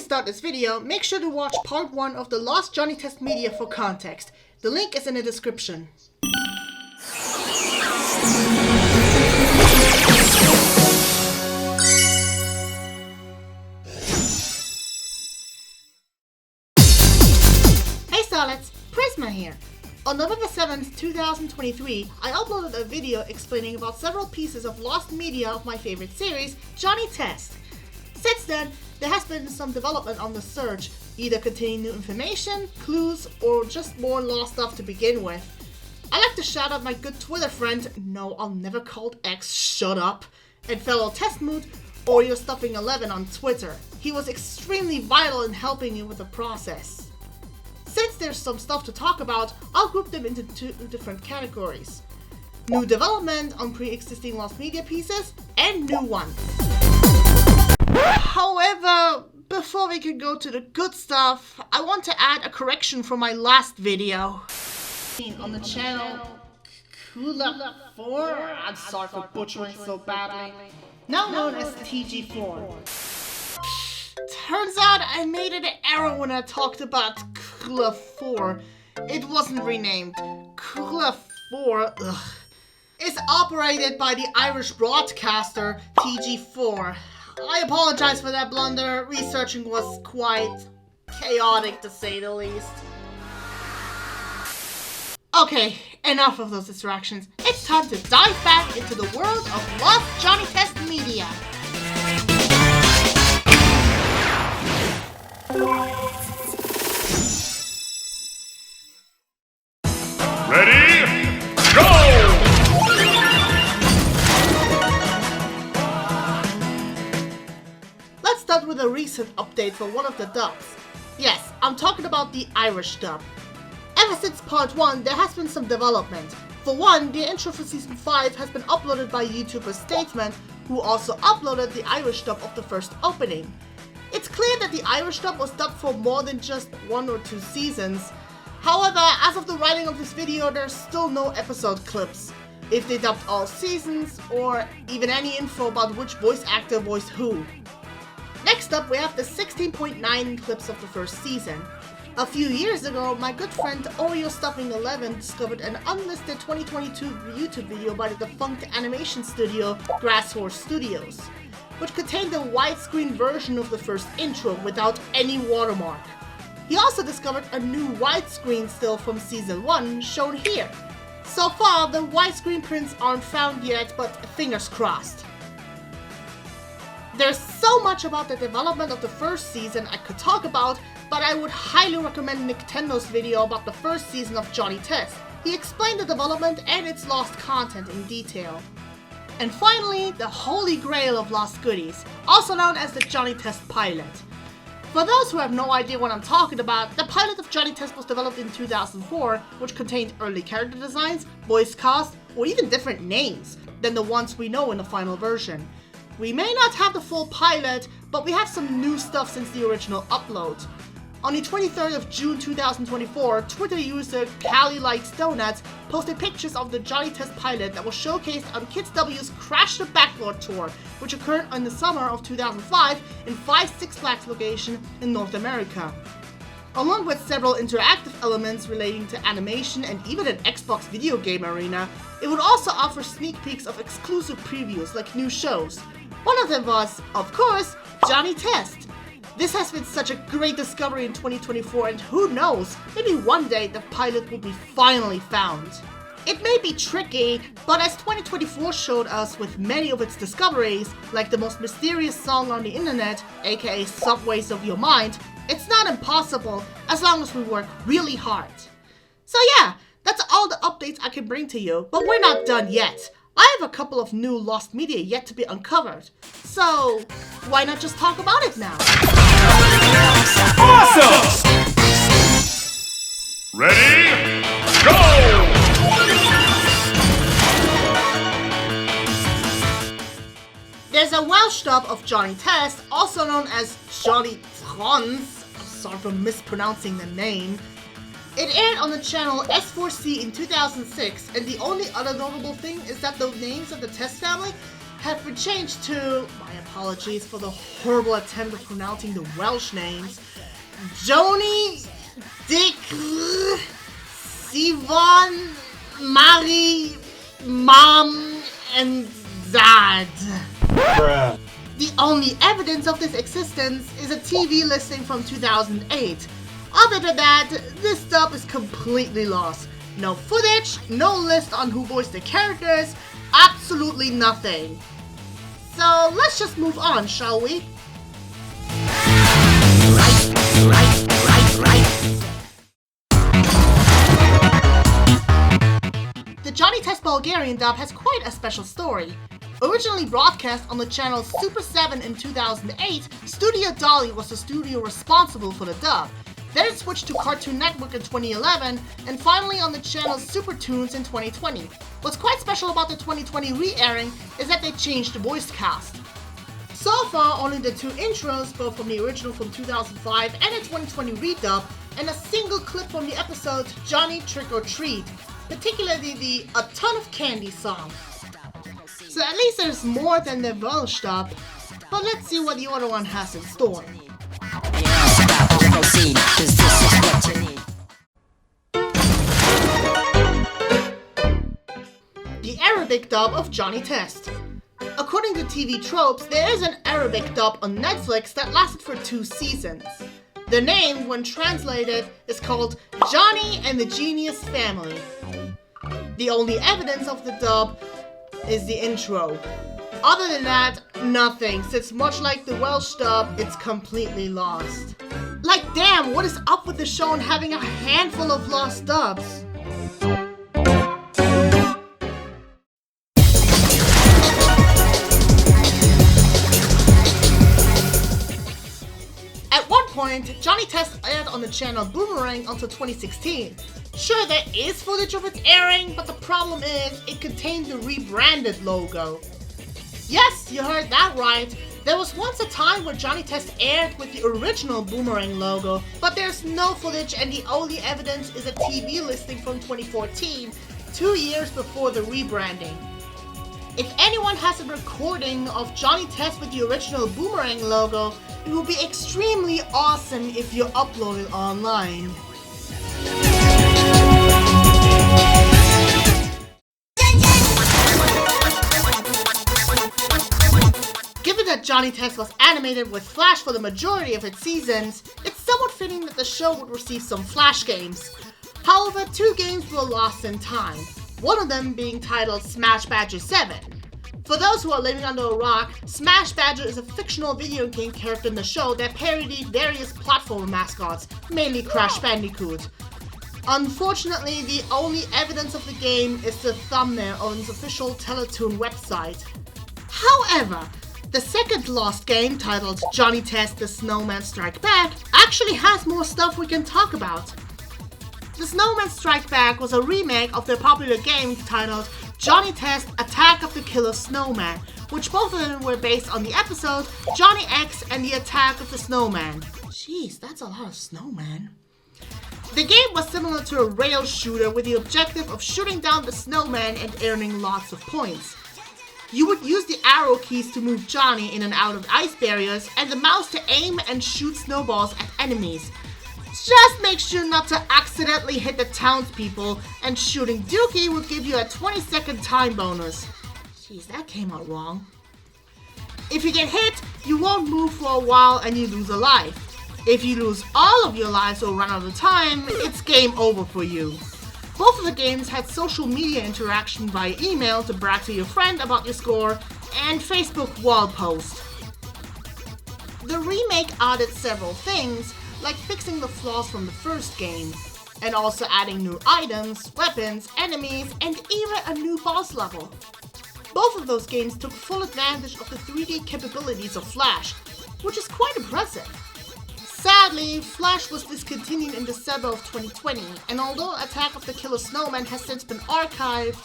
start this video, make sure to watch part 1 of the Lost Johnny Test Media for context. The link is in the description. Hey Starlets, Prisma here. On November 7th, 2023, I uploaded a video explaining about several pieces of lost media of my favorite series, Johnny Test. Since then, there has been some development on the search, either containing new information, clues, or just more lost stuff to begin with. I like to shout out my good Twitter friend, no, I'll never call X, shut up, and fellow test mood, OreoStuffing11 on Twitter. He was extremely vital in helping me with the process. Since there's some stuff to talk about, I'll group them into 2 different categories. New development on pre-existing lost media pieces, and new ones. However, before we can go to the good stuff, I want to add a correction from my last video. On the channel, Kula4, I'm sorry for butchering so badly, now known as TG4. Turns out I made an error when I talked about Kula4. It wasn't renamed. Kula4 is operated by the Irish broadcaster TG4. I apologize for that blunder. Researching was quite chaotic to say the least. Okay, enough of those distractions. It's time to dive back into the world of Lost Johnny Test Media. Ready? Go! Let's start with a recent update for one of the dubs. Yes, I'm talking about the Irish dub. Ever since part 1, there has been some development. For one, the intro for season 5 has been uploaded by YouTuber Statesman, who also uploaded the Irish dub of the first opening. It's clear that the Irish dub was dubbed for more than just 1 or 2 seasons. However, as of the writing of this video, there's still no episode clips, if they dubbed all seasons, or even any info about which voice actor voiced who. Next up, we have the 16.9 clips of the first season. A few years ago, my good friend OreoStuffing11 discovered an unlisted 2022 YouTube video by the defunct animation studio Grasshorse Studios, which contained a widescreen version of the first intro without any watermark. He also discovered a new widescreen still from season 1, shown here. So far, the widescreen prints aren't found yet, but fingers crossed. There's so much about the development of the first season I could talk about, but I would highly recommend Nintendo's video about the first season of Johnny Test. He explained the development and its lost content in detail. And finally, the holy grail of lost goodies, also known as the Johnny Test pilot. For those who have no idea what I'm talking about, the pilot of Johnny Test was developed in 2004, which contained early character designs, voice cast, or even different names than the ones we know in the final version. We may not have the full pilot, but we have some new stuff since the original upload. On the 23rd of June 2024, Twitter user Callie Likes Donuts posted pictures of the Johnny Test pilot that was showcased on Kids W's Crash the Backlot tour, which occurred in the summer of 2005 in 5 Six Flags locations in North America. Along with several interactive elements relating to animation and even an Xbox video game arena, it would also offer sneak peeks of exclusive previews like new shows. One of them was, of course, Johnny Test. This has been such a great discovery in 2024, and who knows, maybe one day the pilot will be finally found. It may be tricky, but as 2024 showed us with many of its discoveries, like the most mysterious song on the internet, aka Subways of Your Mind, it's not impossible as long as we work really hard. So yeah, that's all the updates I can bring to you, but we're not done yet. I have a couple of new lost media yet to be uncovered. So, why not just talk about it now? Awesome! Ready? Go! There's a Welsh dub of Johnny Test, also known as Johnny Trons. I'm sorry for mispronouncing the name. It aired on the channel S4C in 2006, and the only other notable thing is that the names of the Test family have been changed to, my apologies for the horrible attempt of pronouncing the Welsh names, Joni, Dick, Sivan, Mari, Mom, and Dad. Bruh. The only evidence of this existence is a TV listing from 2008. Other than that, this dub is completely lost. No footage, no list on who voiced the characters, absolutely nothing. So let's just move on, shall we? The Johnny Test Bulgarian dub has quite a special story. Originally broadcast on the channel Super 7 in 2008, Studio Dolly was the studio responsible for the dub. Then it switched to Cartoon Network in 2011, and finally on the channel Super Toons in 2020. What's quite special about the 2020 re-airing is that they changed the voice cast. So far, only the two intros, both from the original from 2005 and the 2020 redub, and a single clip from the episode Johnny Trick or Treat, particularly the A Ton of Candy song. So at least there's more than the Welsh dub, but let's see what the other one has in store. The Arabic dub of Johnny Test. According to TV Tropes, there is an Arabic dub on Netflix that lasted for 2 seasons. The name, when translated, is called Johnny and the Genius Family. The only evidence of the dub is the intro. Other than that, nothing, since much like the Welsh dub, it's completely lost. Like damn, what is up with the show and having a handful of lost dubs? At one point, Johnny Test aired on the channel Boomerang until 2016. Sure, there is footage of its airing, but the problem is it contained the rebranded logo. Yes, you heard that right. There was once a time where Johnny Test aired with the original Boomerang logo, but there's no footage and the only evidence is a TV listing from 2014, 2 years before the rebranding. If anyone has a recording of Johnny Test with the original Boomerang logo, it would be extremely awesome if you upload it online. Given that Johnny Test was animated with Flash for the majority of its seasons, it's somewhat fitting that the show would receive some Flash games. However, 2 games were lost in time, one of them being titled Smash Badger 7. For those who are living under a rock, Smash Badger is a fictional video game character in the show that parodied various platformer mascots, mainly Crash Bandicoot. Unfortunately, the only evidence of the game is the thumbnail on its official Teletoon website. However, the second lost game, titled Johnny Test The Snowman Strike Back, actually has more stuff we can talk about. The Snowman Strike Back was a remake of the popular game titled Johnny Test Attack of the Killer Snowman, which both of them were based on the episode Johnny X and the Attack of the Snowman. Jeez, that's a lot of snowman. The game was similar to a rail shooter with the objective of shooting down the snowman and earning lots of points. You would use the arrow keys to move Johnny in and out of ice barriers and the mouse to aim and shoot snowballs at enemies. Just make sure not to accidentally hit the townspeople, and shooting Dookie would give you a 20-second time bonus. Jeez, that came out wrong. If you get hit, you won't move for a while and you lose a life. If you lose all of your lives or run out of time, it's game over for you. Both of the games had social media interaction via email to brag to your friend about your score and Facebook wall post. The remake added several things, like fixing the flaws from the first game, and also adding new items, weapons, enemies, and even a new boss level. Both of those games took full advantage of the 3D capabilities of Flash, which is quite impressive. Sadly, Flash was discontinued in December of 2020, and although Attack of the Killer Snowman has since been archived,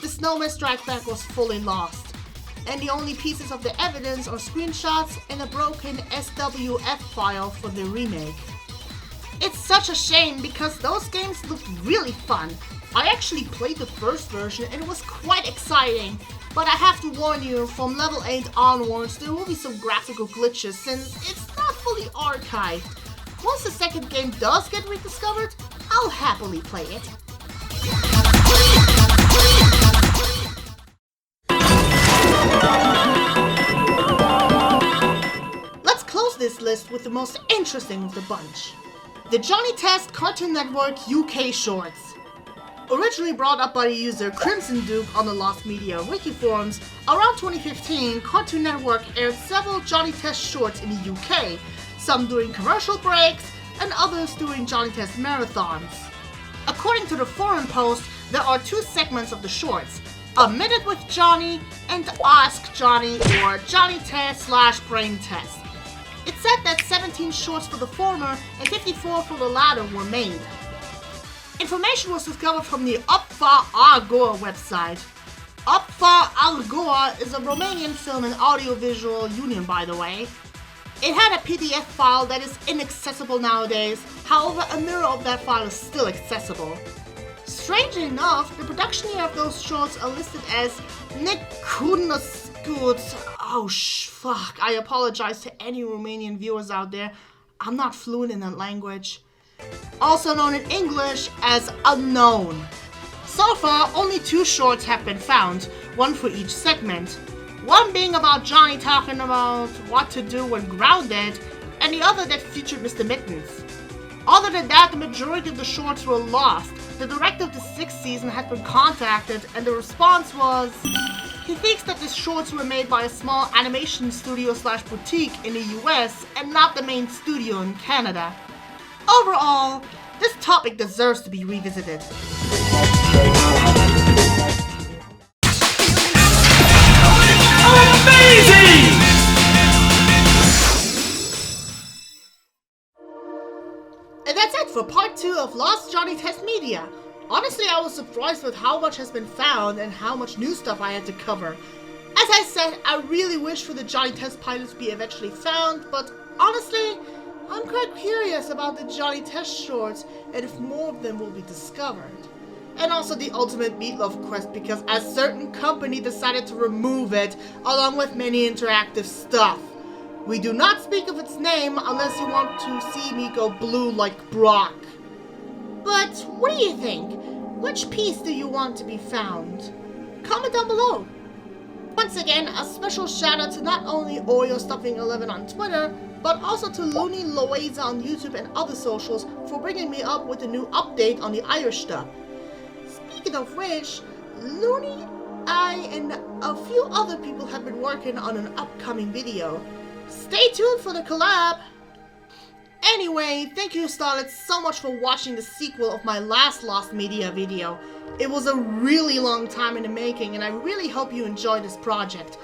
the Snowman Strike Back was fully lost, and the only pieces of the evidence are screenshots and a broken SWF file for the remake. It's such a shame because those games looked really fun, I actually played the first version and it was quite exciting, but I have to warn you, from level 8 onwards there will be some graphical glitches since it's not fully archived. Once the second game does get rediscovered, I'll happily play it. Let's close this list with the most interesting of the bunch. The Johnny Test Cartoon Network UK Shorts. Originally brought up by the user Crimson Duke on the Lost Media wiki forums, around 2015, Cartoon Network aired several Johnny Test shorts in the UK, some during commercial breaks and others during Johnny Test marathons. According to the forum post, there are two segments of the shorts, A Minute with Johnny and Ask Johnny or Johnny Test / Brain Test. It said that 17 shorts for the former and 54 for the latter were made. Information was discovered from the Upfa Argoa website. Upfa Argoa is a Romanian film and audiovisual union, by the way. It had a PDF file that is inaccessible nowadays, however a mirror of that file is still accessible. Strangely enough, the production year of those shorts are listed as Necunascut. Oh fuck, I apologize to any Romanian viewers out there, I'm not fluent in that language. Also known in English as Unknown. So far, only 2 shorts have been found, one for each segment. One being about Johnny talking about what to do when grounded, and the other that featured Mr. Mittens. Other than that, the majority of the shorts were lost. The director of the 6th season had been contacted, and the response was, he thinks that the shorts were made by a small animation studio / boutique in the US and not the main studio in Canada. Overall, this topic deserves to be revisited. Amazing! And that's it for part 2 of Lost Johnny Test Media. Honestly, I was surprised with how much has been found and how much new stuff I had to cover. As I said, I really wish for the Johnny Test pilots to be eventually found, but honestly, I'm quite curious about the Johnny Test shorts and if more of them will be discovered. And also the Ultimate Meatloaf quest because a certain company decided to remove it along with many interactive stuff. We do not speak of its name unless you want to see me go blue like Brock. But what do you think? Which piece do you want to be found? Comment down below. Once again, a special shout out to not only OreoStuffing11 on Twitter, but also to Looney Loaiza on YouTube and other socials for bringing me up with a new update on the Irish stuff. Speaking of which, Looney, I, and a few other people have been working on an upcoming video. Stay tuned for the collab! Anyway, thank you Starlets so much for watching the sequel of my last Lost Media video. It was a really long time in the making and I really hope you enjoyed this project.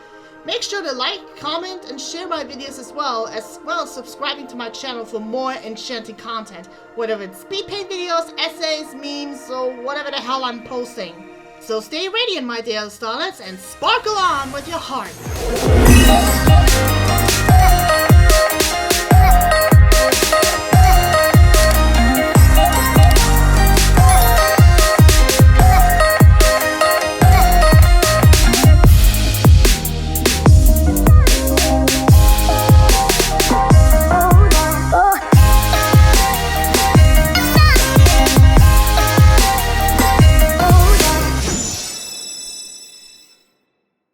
Make sure to like, comment, and share my videos as well as subscribing to my channel for more enchanting content, whether it's speed paint videos, essays, memes, or whatever the hell I'm posting. So stay radiant my dear Starlets and sparkle on with your heart!